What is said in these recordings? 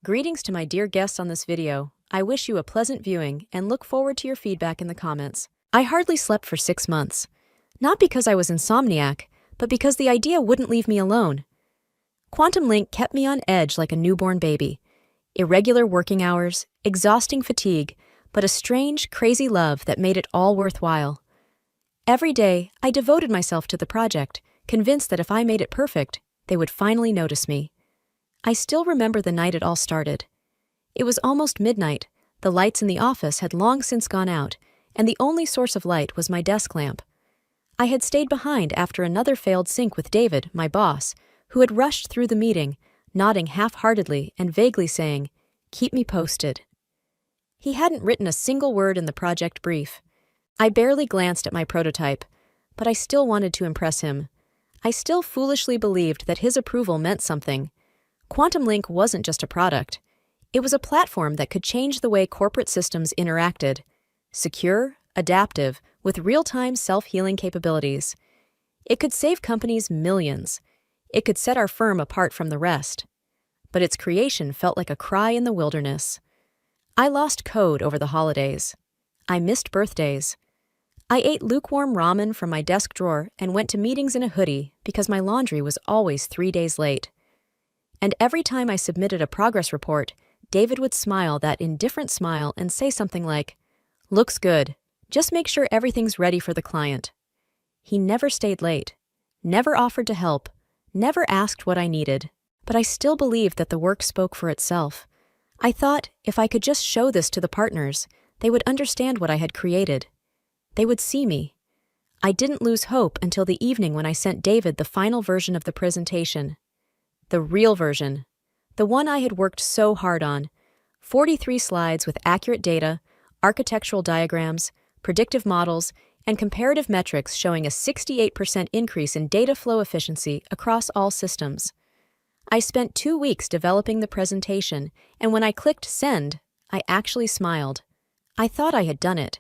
Greetings to my dear guests on this video. I wish you a pleasant viewing and look forward to your feedback in the comments. I hardly slept for 6 months. Not because I was insomniac, but because the idea wouldn't leave me alone. Quantum Link kept me on edge like a newborn baby. Irregular working hours, exhausting fatigue, but a strange, crazy love that made it all worthwhile. Every day, I devoted myself to the project, convinced that if I made it perfect, they would finally notice me. I still remember the night it all started. It was almost midnight, the lights in the office had long since gone out, and the only source of light was my desk lamp. I had stayed behind after another failed sync with David, my boss, who had rushed through the meeting, nodding half-heartedly and vaguely saying, "Keep me posted." He hadn't written a single word in the project brief. I barely glanced at my prototype, but I still wanted to impress him. I still foolishly believed that his approval meant something. Quantum Link wasn't just a product. It was a platform that could change the way corporate systems interacted. Secure, adaptive, with real-time self-healing capabilities. It could save companies millions. It could set our firm apart from the rest. But its creation felt like a cry in the wilderness. I lost code over the holidays. I missed birthdays. I ate lukewarm ramen from my desk drawer and went to meetings in a hoodie because my laundry was always 3 days late. And every time I submitted a progress report, David would smile that indifferent smile and say something like, "Looks good. Just make sure everything's ready for the client." He never stayed late, never offered to help, never asked what I needed, but I still believed that the work spoke for itself. I thought if I could just show this to the partners, they would understand what I had created. They would see me. I didn't lose hope until the evening when I sent David the final version of the presentation. The real version. The one I had worked so hard on. 43 slides with accurate data, architectural diagrams, predictive models, and comparative metrics showing a 68% increase in data flow efficiency across all systems. I spent 2 weeks developing the presentation, and when I clicked send, I actually smiled. I thought I had done it.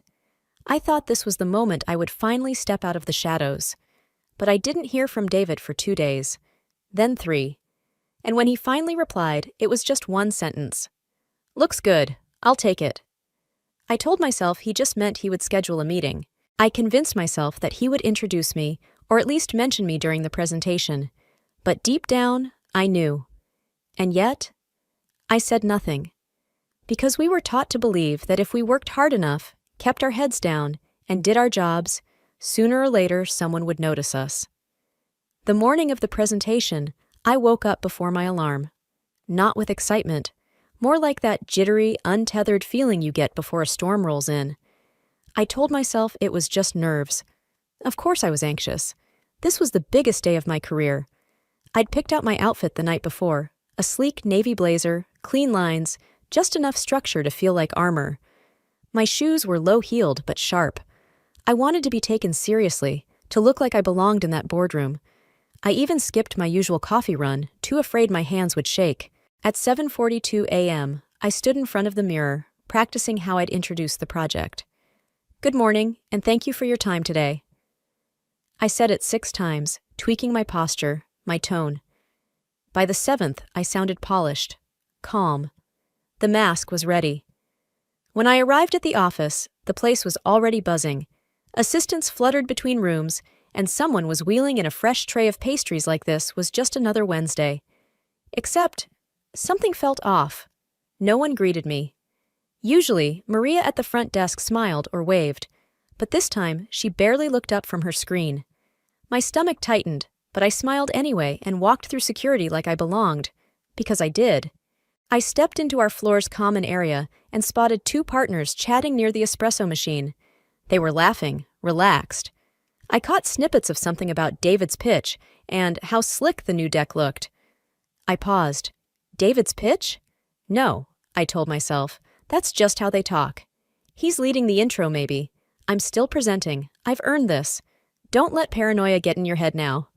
I thought this was the moment I would finally step out of the shadows. But I didn't hear from David for 2 days, then 3. And when he finally replied, it was just one sentence. "Looks good. I'll take it." I told myself he just meant he would schedule a meeting. I convinced myself that he would introduce me, or at least mention me during the presentation. But deep down, I knew. And yet, I said nothing. Because we were taught to believe that if we worked hard enough, kept our heads down, and did our jobs, sooner or later someone would notice us. The morning of the presentation, I woke up before my alarm. Not with excitement, more like that jittery, untethered feeling you get before a storm rolls in. I told myself it was just nerves. Of course I was anxious. This was the biggest day of my career. I'd picked out my outfit the night before, a sleek navy blazer, clean lines, just enough structure to feel like armor. My shoes were low-heeled but sharp. I wanted to be taken seriously, to look like I belonged in that boardroom. I even skipped my usual coffee run, too afraid my hands would shake. At 7:42 a.m., I stood in front of the mirror, practicing how I'd introduce the project. "Good morning, and thank you for your time today." I said it 6 times, tweaking my posture, my tone. By the 7th, I sounded polished, calm. The mask was ready. When I arrived at the office, the place was already buzzing. Assistants fluttered between rooms, and someone was wheeling in a fresh tray of pastries like this was just another Wednesday. Except, something felt off. No one greeted me. Usually, Maria at the front desk smiled or waved, but this time she barely looked up from her screen. My stomach tightened, but I smiled anyway and walked through security like I belonged, because I did. I stepped into our floor's common area and spotted 2 partners chatting near the espresso machine. They were laughing, relaxed. I caught snippets of something about David's pitch and how slick the new deck looked. I paused. David's pitch? No, I told myself. That's just how they talk. He's leading the intro, maybe. I'm still presenting. I've earned this. Don't let paranoia get in your head now.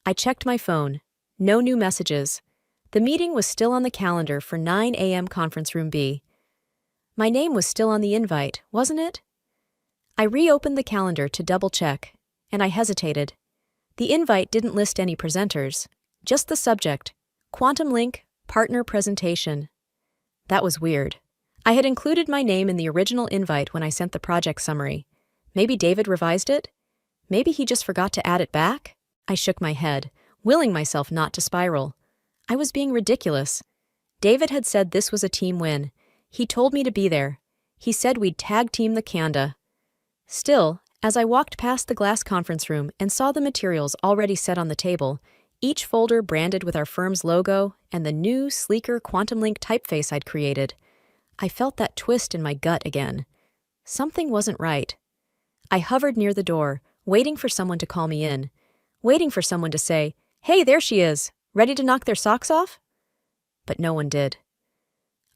I checked my phone. No new messages. The meeting was still on the calendar for 9 a.m. Conference Room B. My name was still on the invite, wasn't it? I reopened the calendar to double-check, and I hesitated. The invite didn't list any presenters, just the subject, Quantum Link Partner Presentation, That was weird. I had included my name in the original invite when I sent the project summary. Maybe David revised it? Maybe he just forgot to add it back? I shook my head, willing myself not to spiral. I was being ridiculous. David had said this was a team win. He told me to be there. He said we'd tag team the Kanda. Still, as I walked past the glass conference room and saw the materials already set on the table, each folder branded with our firm's logo and the new, sleeker QuantumLink typeface I'd created, I felt that twist in my gut again. Something wasn't right. I hovered near the door, waiting for someone to call me in, waiting for someone to say, "Hey, there she is, ready to knock their socks off?" But no one did.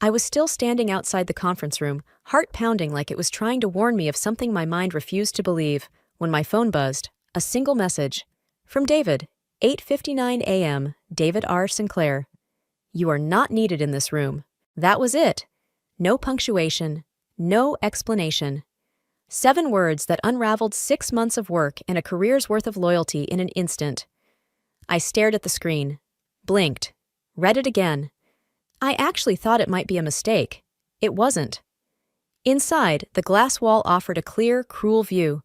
I was still standing outside the conference room, heart pounding like it was trying to warn me of something my mind refused to believe, when my phone buzzed, a single message. From David, 8:59 a.m., David R. Sinclair. "You are not needed in this room." That was it. No punctuation, no explanation. 7 words that unraveled 6 months of work and a career's worth of loyalty in an instant. I stared at the screen, blinked, read it again. I actually thought it might be a mistake. It wasn't. Inside, the glass wall offered a clear, cruel view.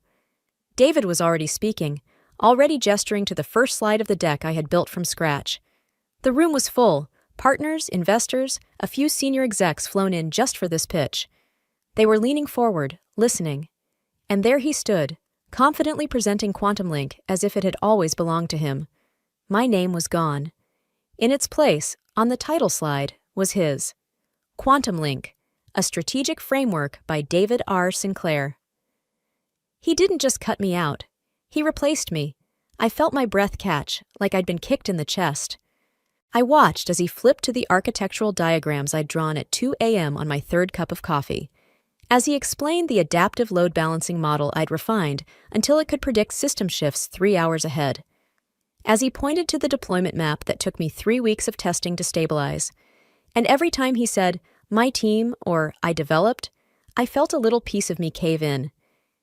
David was already speaking, already gesturing to the first slide of the deck I had built from scratch. The room was full, partners, investors, a few senior execs flown in just for this pitch. They were leaning forward, listening. And there he stood, confidently presenting QuantumLink as if it had always belonged to him. My name was gone. In its place, on the title slide, was his. QuantumLink, a strategic framework by David R. Sinclair. He didn't just cut me out. He replaced me. I felt my breath catch, like I'd been kicked in the chest. I watched as he flipped to the architectural diagrams I'd drawn at 2 a.m. on my 3rd cup of coffee. As he explained the adaptive load balancing model I'd refined until it could predict system shifts 3 hours ahead. As he pointed to the deployment map that took me 3 weeks of testing to stabilize. And every time he said, "my team," or "I developed," I felt a little piece of me cave in.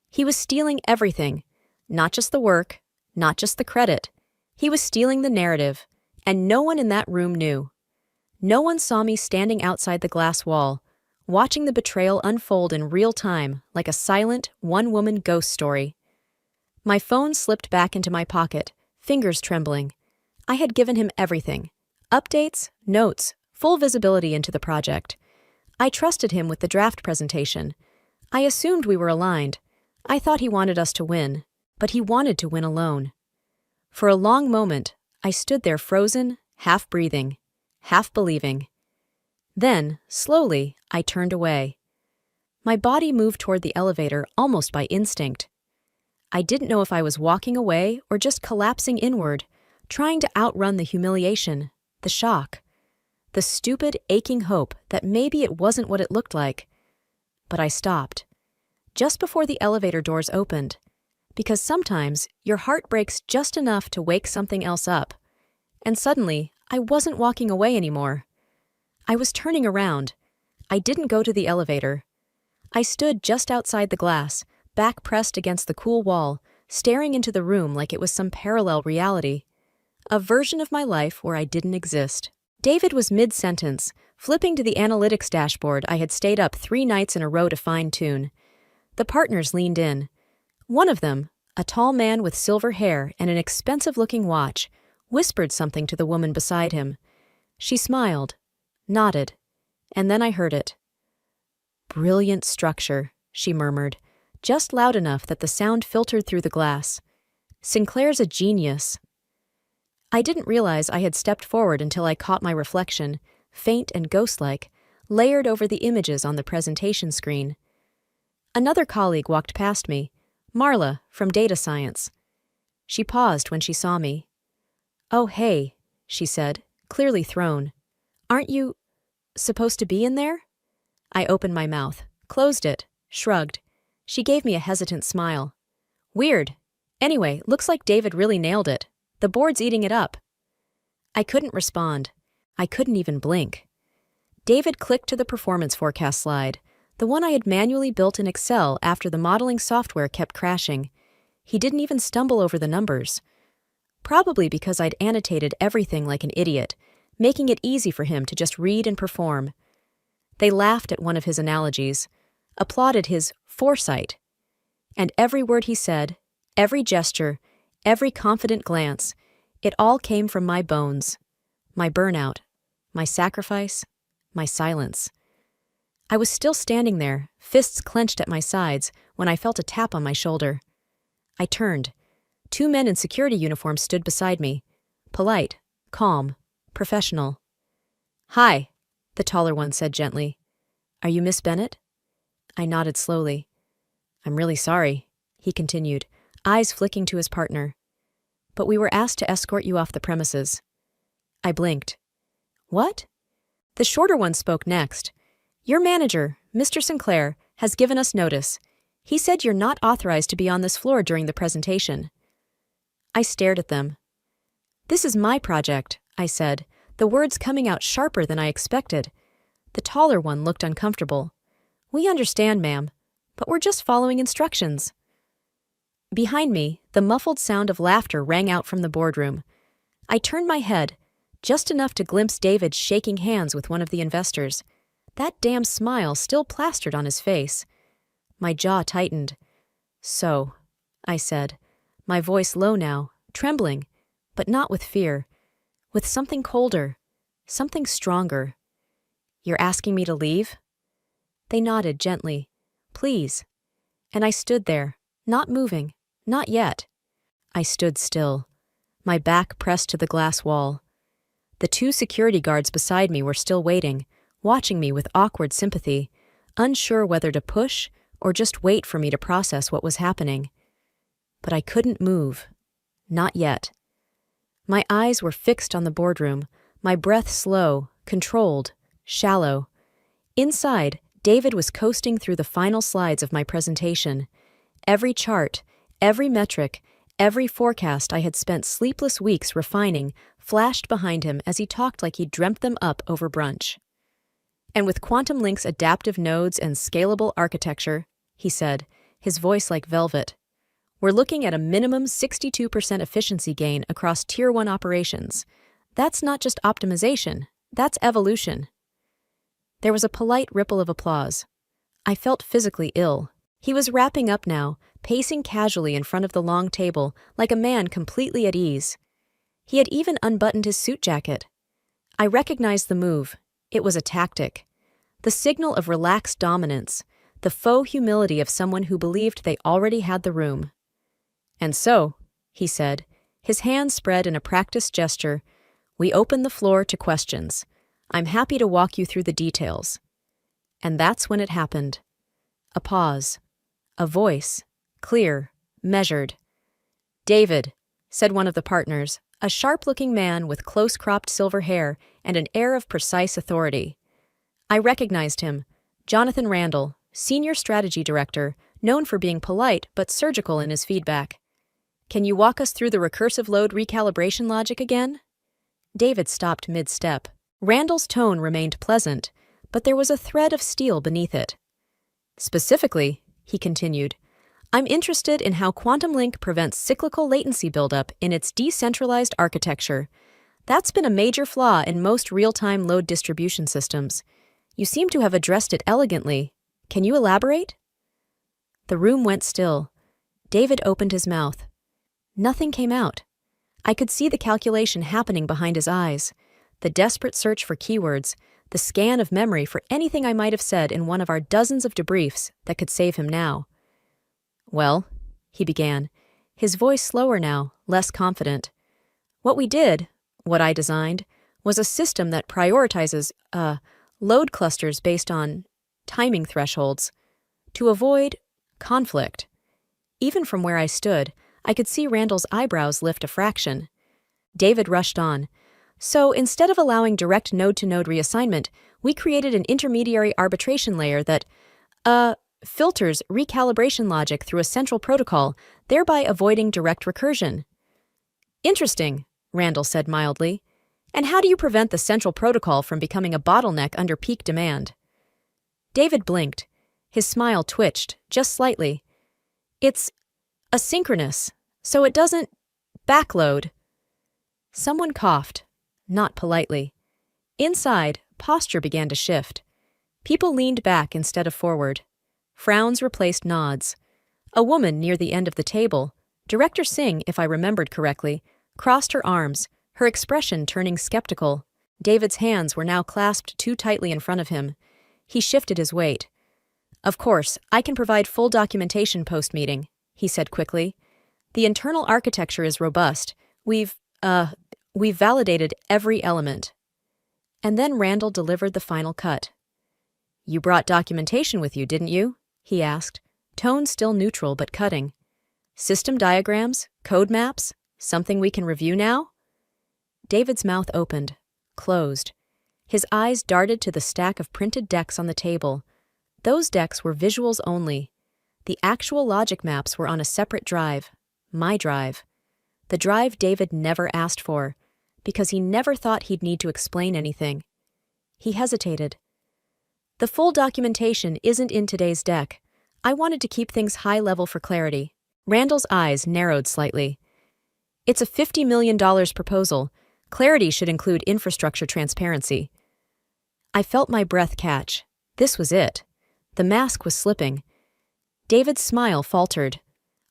He was stealing everything. Not just the work, not just the credit. He was stealing the narrative, and no one in that room knew. No one saw me standing outside the glass wall, watching the betrayal unfold in real time like a silent, one-woman ghost story. My phone slipped back into my pocket, fingers trembling. I had given him everything. Updates, notes, full visibility into the project. I trusted him with the draft presentation. I assumed we were aligned. I thought he wanted us to win, but he wanted to win alone. For a long moment, I stood there frozen, half breathing, half believing. Then, slowly, I turned away. My body moved toward the elevator almost by instinct. I didn't know if I was walking away or just collapsing inward, trying to outrun the humiliation, the shock, the stupid, aching hope that maybe it wasn't what it looked like. But I stopped, just before the elevator doors opened, because sometimes your heart breaks just enough to wake something else up. And suddenly, I wasn't walking away anymore. I was turning around. I didn't go to the elevator. I stood just outside the glass, back pressed against the cool wall, staring into the room like it was some parallel reality. A version of my life where I didn't exist. David was mid-sentence, flipping to the analytics dashboard I had stayed up 3 nights in a row to fine-tune. The partners leaned in. One of them, a tall man with silver hair and an expensive-looking watch, whispered something to the woman beside him. She smiled, nodded, and then I heard it. "Brilliant structure," she murmured, just loud enough that the sound filtered through the glass. "Sinclair's a genius." I didn't realize I had stepped forward until I caught my reflection, faint and ghost-like, layered over the images on the presentation screen. Another colleague walked past me, Marla, from data science. She paused when she saw me. "Oh, hey," she said, clearly thrown. "Aren't you supposed to be in there?" I opened my mouth, closed it, shrugged. She gave me a hesitant smile. "Weird. Anyway, looks like David really nailed it. The board's eating it up." I couldn't respond. I couldn't even blink. David clicked to the performance forecast slide, the one I had manually built in Excel after the modeling software kept crashing. He didn't even stumble over the numbers. Probably because I'd annotated everything like an idiot, making it easy for him to just read and perform. They laughed at one of his analogies, applauded his foresight. And every word he said, every gesture, every confident glance, it all came from my bones, my burnout, my sacrifice, my silence. I was still standing there, fists clenched at my sides, when I felt a tap on my shoulder. I turned. 2 men in security uniforms stood beside me. Polite, calm, professional. "Hi," the taller one said gently. "Are you Miss Bennett?" I nodded slowly. "I'm really sorry," he continued, eyes flicking to his partner. "But we were asked to escort you off the premises." I blinked. "What?" The shorter one spoke next. "Your manager, Mr. Sinclair, has given us notice. He said you're not authorized to be on this floor during the presentation." I stared at them. "This is my project," I said, the words coming out sharper than I expected. The taller one looked uncomfortable. "We understand, ma'am, but we're just following instructions." Behind me, the muffled sound of laughter rang out from the boardroom. I turned my head, just enough to glimpse David shaking hands with one of the investors. That damn smile still plastered on his face. My jaw tightened. "So," I said, my voice low now, trembling, but not with fear, with something colder, something stronger. "You're asking me to leave?" They nodded gently. "Please." And I stood there, not moving, not yet. I stood still, my back pressed to the glass wall. The 2 security guards beside me were still waiting, watching me with awkward sympathy, unsure whether to push or just wait for me to process what was happening. But I couldn't move. Not yet. My eyes were fixed on the boardroom, my breath slow, controlled, shallow. Inside, David was coasting through the final slides of my presentation. Every chart, every metric, every forecast I had spent sleepless weeks refining flashed behind him as he talked like he'd dreamt them up over brunch. "And with Quantum Link's adaptive nodes and scalable architecture," he said, his voice like velvet, "we're looking at a minimum 62% efficiency gain across Tier 1 operations. That's not just optimization, that's evolution." There was a polite ripple of applause. I felt physically ill. He was wrapping up now, pacing casually in front of the long table, like a man completely at ease. He had even unbuttoned his suit jacket. I recognized the move. It was a tactic. The signal of relaxed dominance, the faux humility of someone who believed they already had the room. "And so," he said, his hands spread in a practiced gesture, "we open the floor to questions. I'm happy to walk you through the details." And that's when it happened. A pause. A voice. Clear. Measured. "David," said one of the partners, a sharp-looking man with close-cropped silver hair and an air of precise authority. I recognized him. Jonathan Randall, Senior Strategy Director, known for being polite but surgical in his feedback. "Can you walk us through the recursive load recalibration logic again?" David stopped mid-step. Randall's tone remained pleasant, but there was a thread of steel beneath it. "Specifically," he continued, "I'm interested in how Quantum Link prevents cyclical latency buildup in its decentralized architecture. That's been a major flaw in most real-time load distribution systems. You seem to have addressed it elegantly. Can you elaborate?" The room went still. David opened his mouth. Nothing came out. I could see the calculation happening behind his eyes, the desperate search for keywords, the scan of memory for anything I might have said in one of our dozens of debriefs that could save him now. "Well," he began, his voice slower now, less confident. "What we did, what I designed, was a system that prioritizes, load clusters based on timing thresholds to avoid conflict." Even from where I stood, I could see Randall's eyebrows lift a fraction. David rushed on. "So instead of allowing direct node-to-node reassignment, we created an intermediary arbitration layer that, filters recalibration logic through a central protocol, thereby avoiding direct recursion." "Interesting," Randall said mildly. "And how do you prevent the central protocol from becoming a bottleneck under peak demand?" David blinked. His smile twitched, just slightly. "It's asynchronous, so it doesn't backload." Someone coughed, not politely. Inside, posture began to shift. People leaned back instead of forward. Frowns replaced nods. A woman near the end of the table, Director Singh, if I remembered correctly, crossed her arms, her expression turning skeptical. David's hands were now clasped too tightly in front of him. He shifted his weight. "Of course, I can provide full documentation post-meeting," he said quickly. "The internal architecture is robust. We've validated every element." And then Randall delivered the final cut. "You brought documentation with you, didn't you?" he asked, tone still neutral but cutting. "System diagrams, code maps, something we can review now?" David's mouth opened, closed. His eyes darted to the stack of printed decks on the table. Those decks were visuals only. The actual logic maps were on a separate drive, my drive. The drive David never asked for, because he never thought he'd need to explain anything. He hesitated. "The full documentation isn't in today's deck. I wanted to keep things high level for clarity." Randall's eyes narrowed slightly. "It's a $50 million proposal. Clarity should include infrastructure transparency." I felt my breath catch. This was it. The mask was slipping. David's smile faltered.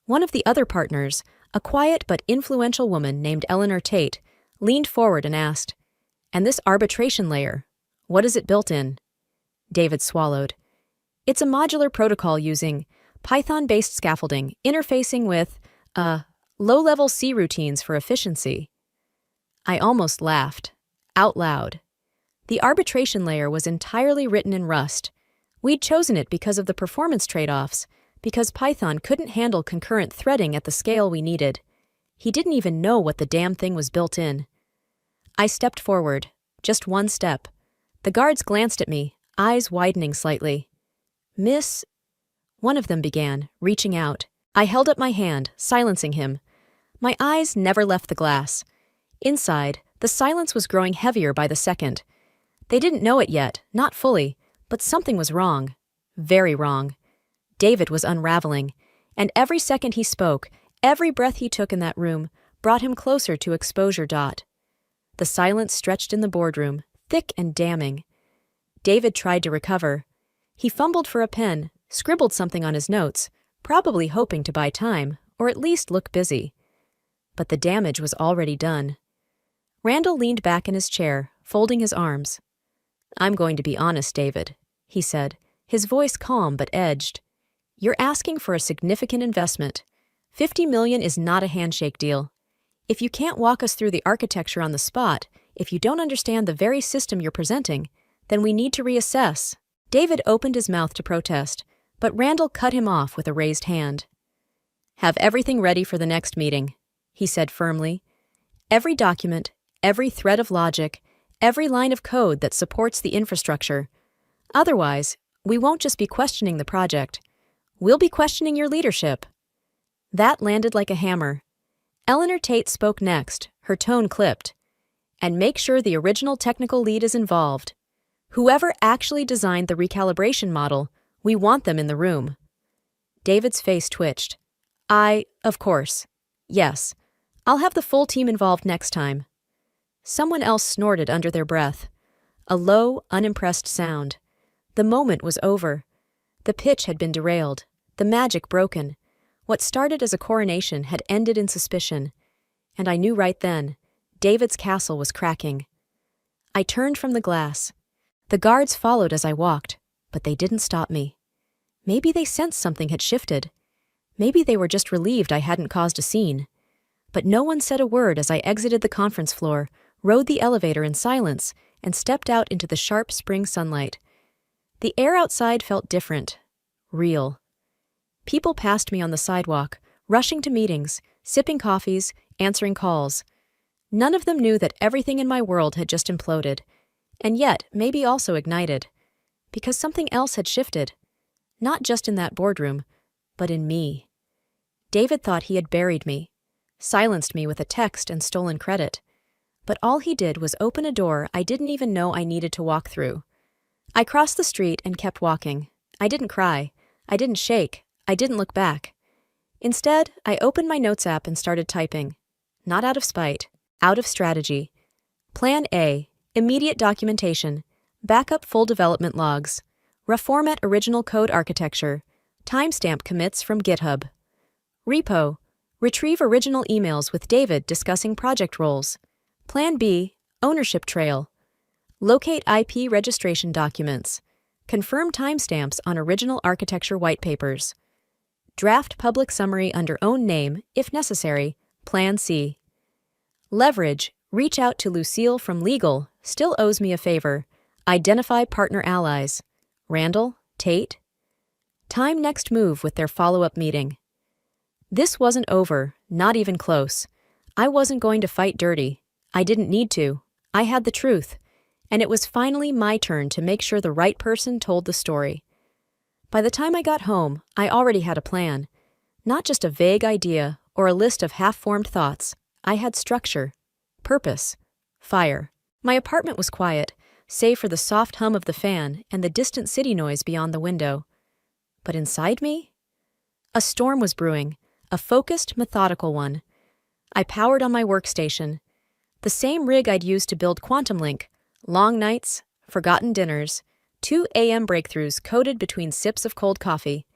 One of the other partners, a quiet but influential woman named Eleanor Tate, leaned forward and asked, "And this arbitration layer, what is it built in?" David swallowed. "It's a modular protocol using Python-based scaffolding, interfacing with, low-level C routines for efficiency." I almost laughed, out loud. The arbitration layer was entirely written in Rust. We'd chosen it because of the performance trade-offs, because Python couldn't handle concurrent threading at the scale we needed. He didn't even know what the damn thing was built in. I stepped forward, just one step. The guards glanced at me, eyes widening slightly. "Miss..." one of them began, reaching out. I held up my hand, silencing him. My eyes never left the glass. Inside, the silence was growing heavier by the second. They didn't know it yet, not fully, but something was wrong. Very wrong. David was unraveling, and every second he spoke, every breath he took in that room, brought him closer to exposure. The silence stretched in the boardroom, thick and damning. David tried to recover. He fumbled for a pen, scribbled something on his notes, probably hoping to buy time, or at least look busy. But the damage was already done. Randall leaned back in his chair, folding his arms. "I'm going to be honest, David," he said, his voice calm but edged. "You're asking for a significant investment. $50 million is not a handshake deal. If you can't walk us through the architecture on the spot, if you don't understand the very system you're presenting, then we need to reassess." David opened his mouth to protest, but Randall cut him off with a raised hand. "Have everything ready for the next meeting," he said firmly. "Every document, every thread of logic, every line of code that supports the infrastructure. Otherwise, we won't just be questioning the project. We'll be questioning your leadership." That landed like a hammer. Eleanor Tate spoke next, her tone clipped. "And make sure the original technical lead is involved. Whoever actually designed the recalibration model, we want them in the room." David's face twitched. Of course. Yes. I'll have the full team involved next time." Someone else snorted under their breath. A low, unimpressed sound. The moment was over. The pitch had been derailed, the magic broken. What started as a coronation had ended in suspicion. And I knew right then, David's castle was cracking. I turned from the glass. The guards followed as I walked, but they didn't stop me. Maybe they sensed something had shifted. Maybe they were just relieved I hadn't caused a scene. But no one said a word as I exited the conference floor, rode the elevator in silence, and stepped out into the sharp spring sunlight. The air outside felt different, real. People passed me on the sidewalk, rushing to meetings, sipping coffees, answering calls. None of them knew that everything in my world had just imploded, and yet maybe also ignited, because something else had shifted, not just in that boardroom, but in me. David thought he had buried me, silenced me with a text and stolen credit, but all he did was open a door I didn't even know I needed to walk through. I crossed the street and kept walking. I didn't cry. I didn't shake. I didn't look back. Instead, I opened my notes app and started typing. Not out of spite, out of strategy. Plan A, immediate documentation, backup full development logs. Reformat original code architecture. Timestamp commits from GitHub. Repo. Retrieve original emails with David discussing project roles. Plan B. Ownership trail. Locate IP registration documents. Confirm timestamps on original architecture white papers. Draft public summary under own name, if necessary. Plan C. Leverage. Reach out to Lucille from legal, still owes me a favor. Identify partner allies. Randall, Tate. Time next move with their follow-up meeting. This wasn't over, not even close. I wasn't going to fight dirty. I didn't need to. I had the truth. And it was finally my turn to make sure the right person told the story. By the time I got home, I already had a plan. Not just a vague idea or a list of half-formed thoughts. I had structure, purpose, fire. My apartment was quiet, save for the soft hum of the fan and the distant city noise beyond the window. But inside me? A storm was brewing, a focused, methodical one. I powered on my workstation. The same rig I'd used to build Quantum Link. Long nights, forgotten dinners, 2 a.m. breakthroughs coded between sips of cold coffee.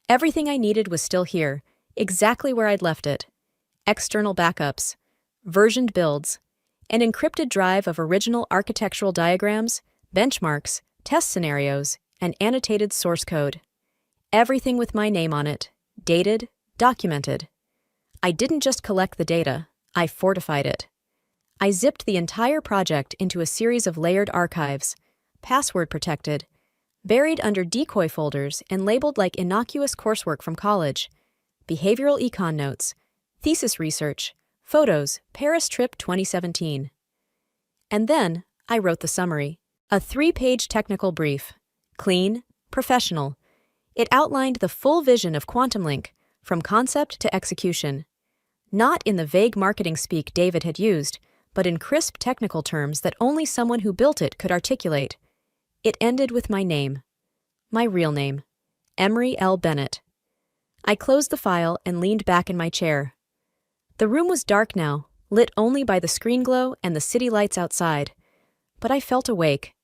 Everything I needed was still here, exactly where I'd left it. External backups, versioned builds, an encrypted drive of original architectural diagrams, benchmarks, test scenarios, and annotated source code. Everything with my name on it, dated, documented. I didn't just collect the data, I fortified it. I zipped the entire project into a series of layered archives, password protected, buried under decoy folders and labeled like innocuous coursework from college, behavioral econ notes, thesis research, photos, Paris trip 2017. And then I wrote the summary, a 3-page technical brief, clean, professional. It outlined the full vision of Quantum Link, from concept to execution. Not in the vague marketing speak David had used, but in crisp technical terms that only someone who built it could articulate. It ended with my name. My real name. Emery L. Bennett. I closed the file and leaned back in my chair. The room was dark now, lit only by the screen glow and the city lights outside. But I felt awake.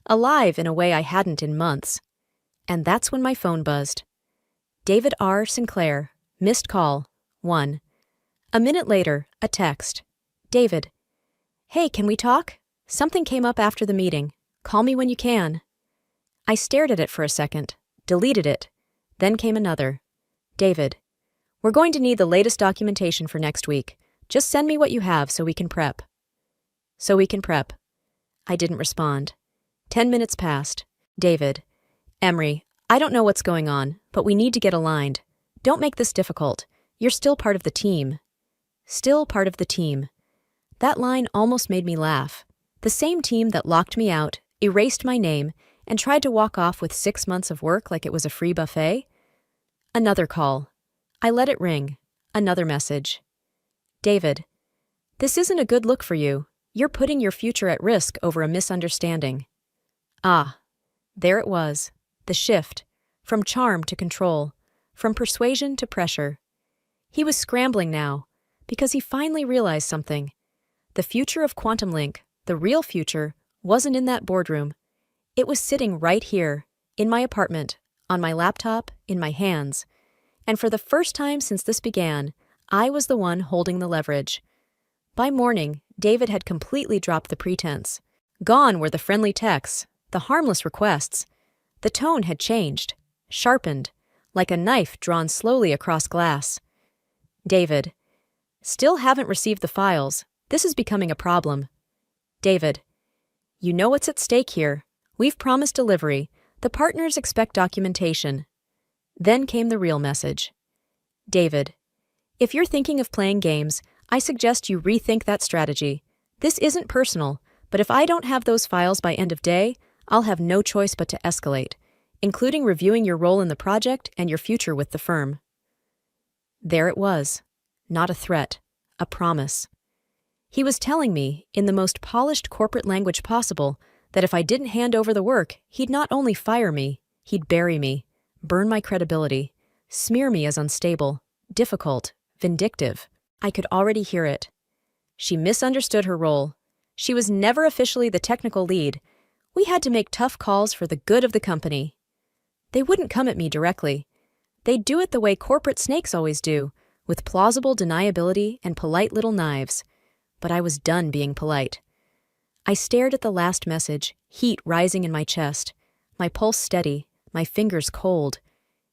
Alive in a way I hadn't in months. And that's when my phone buzzed. David R. Sinclair. Missed call. 1. A minute later, a text. David. Hey, can we talk? Something came up after the meeting. Call me when you can. I stared at it for a second, deleted it. Then came another. David. We're going to need the latest documentation for next week. Just send me what you have so we can prep. I didn't respond. 10 minutes passed. David. Emery, I don't know what's going on, but we need to get aligned. Don't make this difficult. You're still part of the team. Still part of the team. That line almost made me laugh. The same team that locked me out, erased my name, and tried to walk off with 6 months of work like it was a free buffet? Another call. I let it ring. Another message. David. This isn't a good look for you. You're putting your future at risk over a misunderstanding. Ah. There it was. The shift. From charm to control. From persuasion to pressure. He was scrambling now, because he finally realized something. The future of Quantum Link, the real future, wasn't in that boardroom. It was sitting right here, in my apartment, on my laptop, in my hands. And for the first time since this began, I was the one holding the leverage. By morning, David had completely dropped the pretense. Gone were the friendly texts, the harmless requests. The tone had changed, sharpened, like a knife drawn slowly across glass. David. Still haven't received the files. This is becoming a problem. David. You know what's at stake here. We've promised delivery. The partners expect documentation. Then came the real message. David. If you're thinking of playing games, I suggest you rethink that strategy. This isn't personal, but if I don't have those files by end of day, I'll have no choice but to escalate, including reviewing your role in the project and your future with the firm. There it was. Not a threat, a promise. He was telling me, in the most polished corporate language possible, that if I didn't hand over the work, he'd not only fire me, he'd bury me, burn my credibility, smear me as unstable, difficult, vindictive. I could already hear it. She misunderstood her role. She was never officially the technical lead. We had to make tough calls for the good of the company, They wouldn't come at me directly. They'd do it the way corporate snakes always do, with plausible deniability and polite little knives. But I was done being polite. I stared at the last message, heat rising in my chest, my pulse steady, my fingers cold.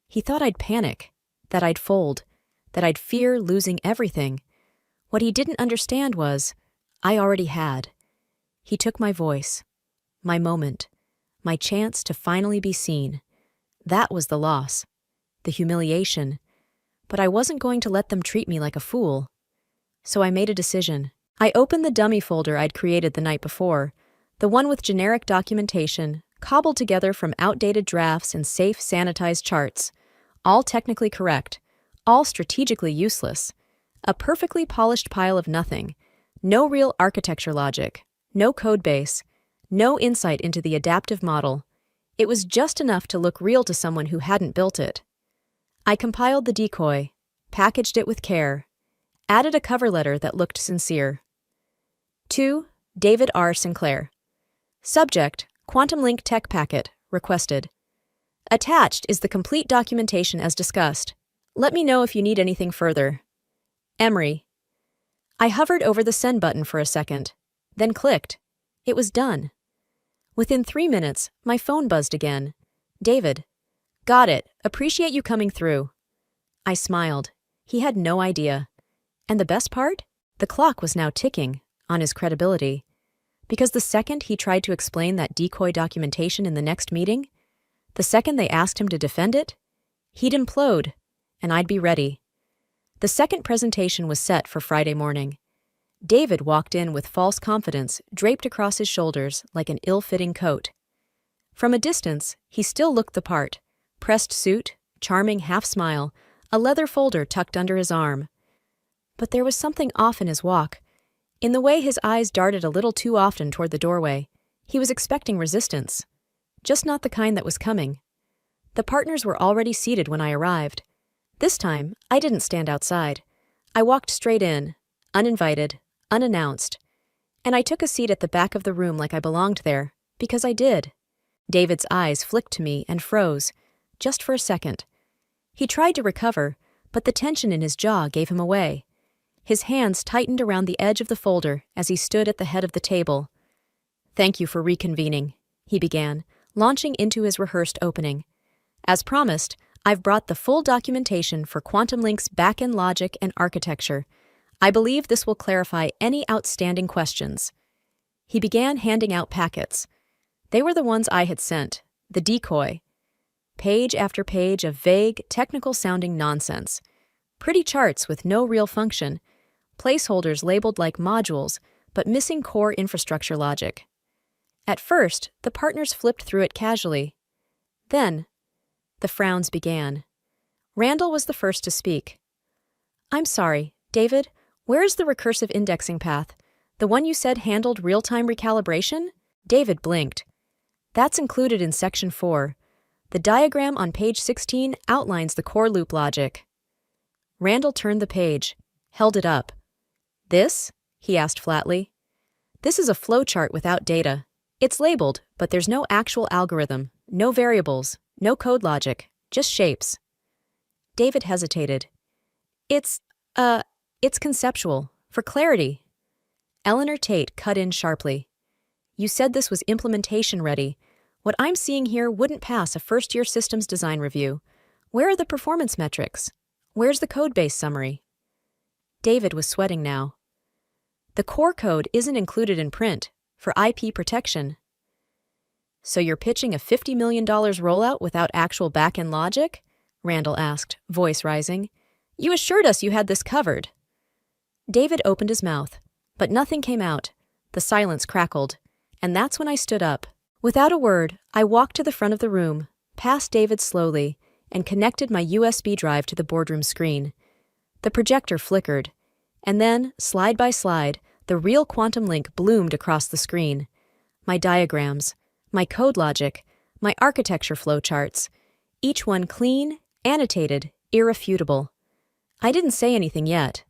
He thought I'd panic, that I'd fold, that I'd fear losing everything. What he didn't understand was, I already had. He took my voice, my moment, my chance to finally be seen. That was the loss, the humiliation. But I wasn't going to let them treat me like a fool. So I made a decision. I opened the dummy folder I'd created the night before, the one with generic documentation, cobbled together from outdated drafts and safe, sanitized charts, all technically correct, all strategically useless, a perfectly polished pile of nothing, no real architecture logic, no code base, no insight into the adaptive model. It was just enough to look real to someone who hadn't built it. I compiled the decoy, packaged it with care, added a cover letter that looked sincere. To David R. Sinclair. Subject, Quantum Link Tech Packet, requested. Attached is the complete documentation as discussed. Let me know if you need anything further. Emery. I hovered over the send button for a second, then clicked. It was done. Within 3 minutes, my phone buzzed again. David. Got it. Appreciate you coming through. I smiled. He had no idea. And the best part? The clock was now ticking on his credibility. Because the second he tried to explain that decoy documentation in the next meeting, the second they asked him to defend it, he'd implode, and I'd be ready. The second presentation was set for Friday morning. David walked in with false confidence draped across his shoulders like an ill-fitting coat. From a distance, he still looked the part. Pressed suit, charming half-smile, a leather folder tucked under his arm. But there was something off in his walk. In the way his eyes darted a little too often toward the doorway, he was expecting resistance. Just not the kind that was coming. The partners were already seated when I arrived. This time, I didn't stand outside. I walked straight in, uninvited, unannounced. And I took a seat at the back of the room like I belonged there, because I did. David's eyes flicked to me and froze, just for a second. He tried to recover, but the tension in his jaw gave him away. His hands tightened around the edge of the folder as he stood at the head of the table. Thank you for reconvening, he began, launching into his rehearsed opening. As promised, I've brought the full documentation for Quantum Link's back-end logic and architecture. I believe this will clarify any outstanding questions. He began handing out packets. They were the ones I had sent, the decoy. Page after page of vague, technical-sounding nonsense. Pretty charts with no real function. Placeholders labeled like modules, but missing core infrastructure logic. At first, the partners flipped through it casually. Then, the frowns began. Randall was the first to speak. I'm sorry, David, where is the recursive indexing path? The one you said handled real-time recalibration? David blinked. That's included in Section 4. The diagram on page 16 outlines the core loop logic. Randall turned the page, held it up. This? He asked flatly. This is a flowchart without data. It's labeled, but there's no actual algorithm, no variables, no code logic, just shapes. David hesitated. It's conceptual, for clarity. Eleanor Tate cut in sharply. You said this was implementation ready. What I'm seeing here wouldn't pass a first-year systems design review. Where are the performance metrics? Where's the code-base summary? David was sweating now. The core code isn't included in print, for IP protection. So you're pitching a $50 million rollout without actual back-end logic? Randall asked, voice rising. You assured us you had this covered. David opened his mouth, but nothing came out. The silence crackled, and that's when I stood up. Without a word, I walked to the front of the room, past David slowly, and connected my USB drive to the boardroom screen. The projector flickered, and then, slide by slide, the real quantum link bloomed across the screen. My diagrams, my code logic, my architecture flowcharts, each one clean, annotated, irrefutable. I didn't say anything yet.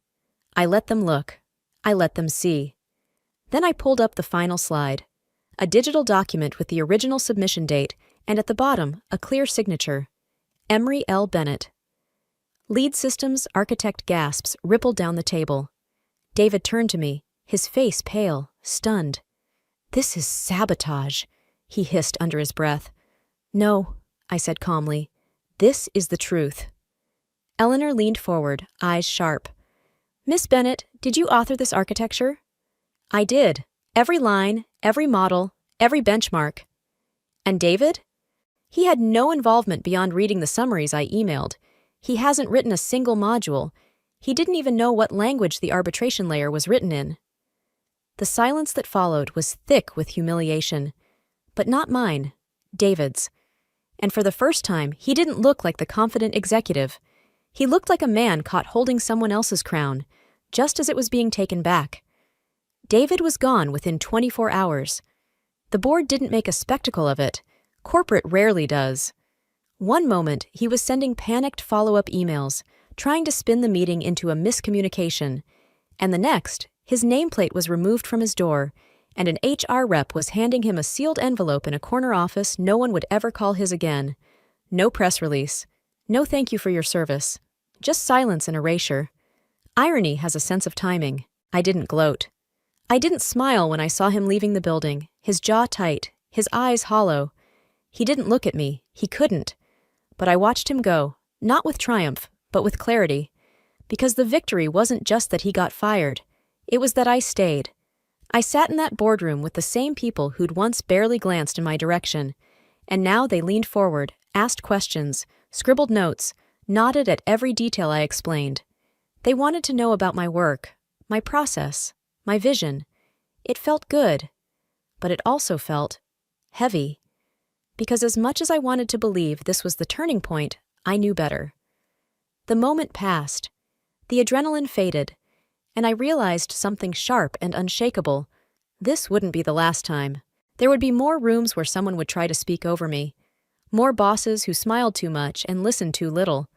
I let them look. I let them see. Then I pulled up the final slide, a digital document with the original submission date and at the bottom, a clear signature, Emery L. Bennett. Lead Systems architect gasps rippled down the table. David turned to me, his face pale, stunned. "This is sabotage," he hissed under his breath. "No," I said calmly. "This is the truth." Eleanor leaned forward, eyes sharp. "Miss Bennett, did you author this architecture?" "I did. Every line, every model, every benchmark." "And David?" "He had no involvement beyond reading the summaries I emailed. He hasn't written a single module. He didn't even know what language the arbitration layer was written in." The silence that followed was thick with humiliation. But not mine, David's. And for the first time, he didn't look like the confident executive. He looked like a man caught holding someone else's crown, just as it was being taken back. David was gone within 24 hours. The board didn't make a spectacle of it. Corporate rarely does. One moment, he was sending panicked follow-up emails, trying to spin the meeting into a miscommunication. And the next, his nameplate was removed from his door, and an HR rep was handing him a sealed envelope in a corner office no one would ever call his again. No press release. No thank you for your service. Just silence and erasure. Irony has a sense of timing. I didn't gloat. I didn't smile when I saw him leaving the building, his jaw tight, his eyes hollow. He didn't look at me. He couldn't. But I watched him go, not with triumph, but with clarity. Because the victory wasn't just that he got fired. It was that I stayed. I sat in that boardroom with the same people who'd once barely glanced in my direction, and now they leaned forward, asked questions, scribbled notes, nodded at every detail I explained. They wanted to know about my work, my process, my vision. It felt good, but it also felt heavy. Because as much as I wanted to believe this was the turning point, I knew better. The moment passed. The adrenaline faded, and I realized something sharp and unshakable. This wouldn't be the last time. There would be more rooms where someone would try to speak over me. More bosses who smiled too much and listened too little.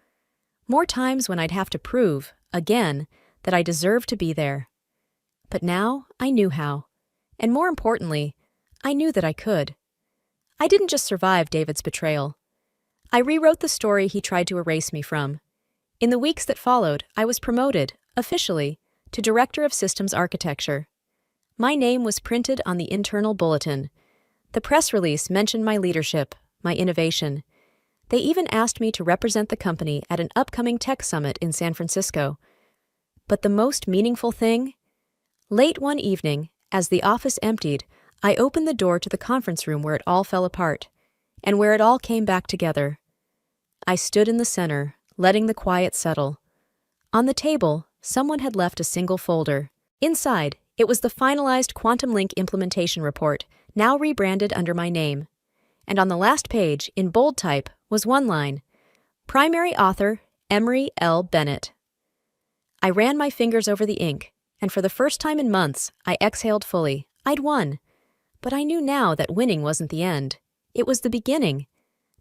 More times when I'd have to prove, again, that I deserved to be there. But now I knew how. And more importantly, I knew that I could. I didn't just survive David's betrayal. I rewrote the story he tried to erase me from. In the weeks that followed, I was promoted, officially, to Director of Systems Architecture. My name was printed on the internal bulletin. The press release mentioned my leadership, my innovation. They even asked me to represent the company at an upcoming tech summit in San Francisco. But the most meaningful thing? Late one evening, as the office emptied, I opened the door to the conference room where it all fell apart, and where it all came back together. I stood in the center, letting the quiet settle. On the table, someone had left a single folder. Inside, it was the finalized Quantum Link implementation report, now rebranded under my name. And on the last page, in bold type, was one line, Primary author, Emery L. Bennett. I ran my fingers over the ink, and for the first time in months, I exhaled fully. I'd won. But I knew now that winning wasn't the end. It was the beginning.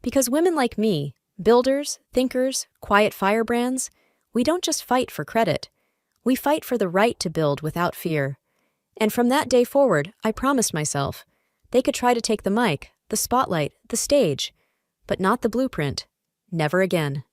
Because women like me, builders, thinkers, quiet firebrands, we don't just fight for credit. We fight for the right to build without fear. And from that day forward, I promised myself, they could try to take the mic, the spotlight, the stage, but not the blueprint. Never again.